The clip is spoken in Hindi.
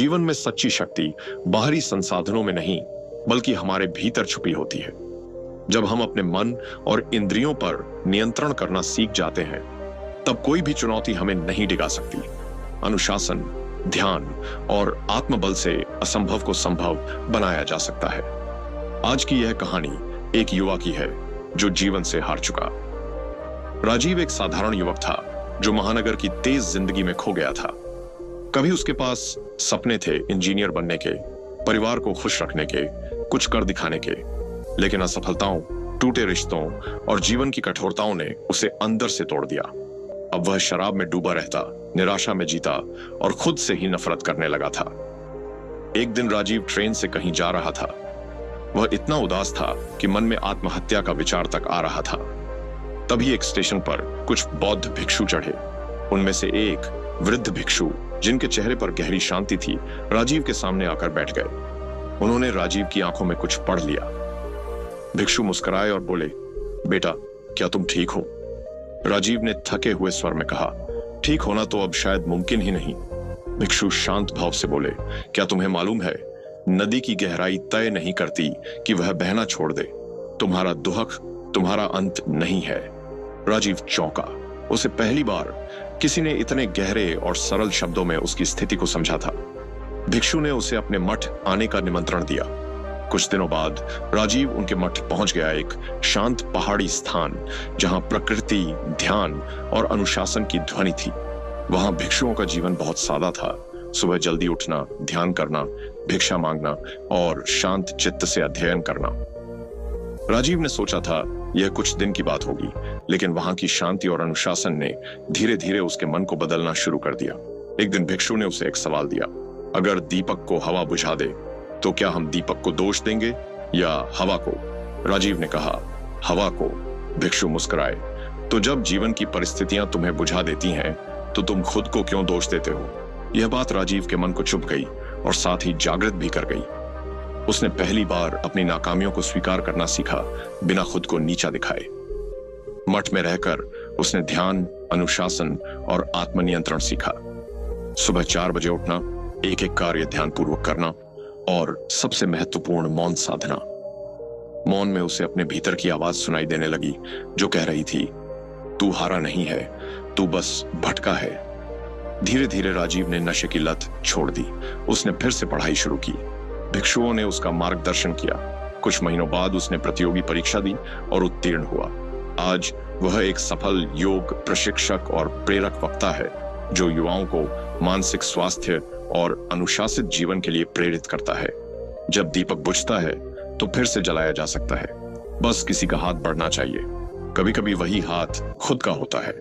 जीवन में सच्ची शक्ति बाहरी संसाधनों में नहीं, बल्कि हमारे भीतर छुपी होती है। जब हम अपने मन और इंद्रियों पर नियंत्रण करना सीख जाते हैं, तब कोई भी चुनौती हमें नहीं डिगा सकती। अनुशासन, ध्यान और आत्मबल से असंभव को संभव बनाया जा सकता है। आज की यह कहानी एक युवा की है जो जीवन से हार चुका। राजीव एक साधारण युवक था जो महानगर की तेज जिंदगी में खो गया था। कभी उसके पास सपने थे इंजीनियर बनने के, परिवार को खुश रखने के, कुछ कर दिखाने के, लेकिन असफलताओं, टूटे रिश्तों और जीवन की कठोरताओं ने उसे अंदर से तोड़ दिया। अब वह शराब में डूबा रहता, निराशा में जीता और खुद से ही नफरत करने लगा था। एक दिन राजीव ट्रेन से कहीं जा रहा था। वह इतना उदास था कि मन में आत्महत्या का विचार तक आ रहा था। तभी एक स्टेशन पर कुछ बौद्ध भिक्षु चढ़े। उनमें से एक वृद्ध भिक्षु, जिनके चेहरे पर गहरी शांति थी, राजीव के सामने आकर बैठ गए। उन्होंने राजीव की आंखों में कुछ पढ़ लिया। भिक्षु मुस्कुराए और बोले, बेटा, क्या तुम ठीक हो? राजीव ने थके हुए स्वर में कहा, ठीक होना तो अब शायद मुमकिन ही नहीं। भिक्षु शांत भाव से बोले, क्या तुम्हें मालूम है, नदी की गहराई तय नहीं करती कि वह बहना छोड़ दे। तुम्हारा दुख तुम्हारा अंत नहीं है। राजीव चौंका। उसे पहली बार किसी ने इतने गहरे और सरल शब्दों में उसकी स्थिति को समझा था। भिक्षु ने उसे अपने मठ आने का निमंत्रण दिया। कुछ दिनों बाद राजीव उनके मठ पहुंच गया, एक शांत पहाड़ी स्थान जहां प्रकृति, ध्यान और अनुशासन की ध्वनि थी। वहां भिक्षुओं का जीवन बहुत सादा था। सुबह जल्दी उठना, ध्यान करना, भिक्षा मांगना और शांत चित्त से अध्ययन करना। राजीव ने सोचा था यह कुछ दिन की बात होगी, लेकिन वहां की शांति और अनुशासन ने धीरे धीरे उसके मन को बदलना शुरू कर दिया। एक दिन भिक्षु ने उसे एक सवाल दिया, अगर दीपक को हवा बुझा दे तो क्या हम दीपक को दोष देंगे या हवा को? राजीव ने कहा, हवा को। भिक्षु मुस्कुराए, तो जब जीवन की परिस्थितियां तुम्हें बुझा देती हैं तो तुम खुद को क्यों दोष देते हो? यह बात राजीव के मन को चुभ गई और साथ ही जागृत भी कर गई। उसने पहली बार अपनी नाकामियों को स्वीकार करना सीखा, बिना खुद को नीचा दिखाए। मठ में रहकर उसने ध्यान, अनुशासन और आत्मनियंत्रण सीखा। सुबह 4 बजे उठना, एक एक कार्य ध्यानपूर्वक करना और सबसे महत्वपूर्ण मौन साधना। मौन में उसे अपने भीतर की आवाज सुनाई देने लगी जो कह रही थी, तू हारा नहीं है, तू बस भटका है। धीरे धीरे राजीव ने नशे की लत छोड़ दी। उसने फिर से पढ़ाई शुरू की। भिक्षुओं ने उसका मार्गदर्शन किया। कुछ महीनों बाद उसने प्रतियोगी परीक्षा दी और उत्तीर्ण हुआ। आज वह एक सफल योग प्रशिक्षक और प्रेरक वक्ता है जो युवाओं को मानसिक स्वास्थ्य और अनुशासित जीवन के लिए प्रेरित करता है। जब दीपक बुझता है तो फिर से जलाया जा सकता है, बस किसी का हाथ बढ़ना चाहिए। कभी कभी वही हाथ खुद का होता है।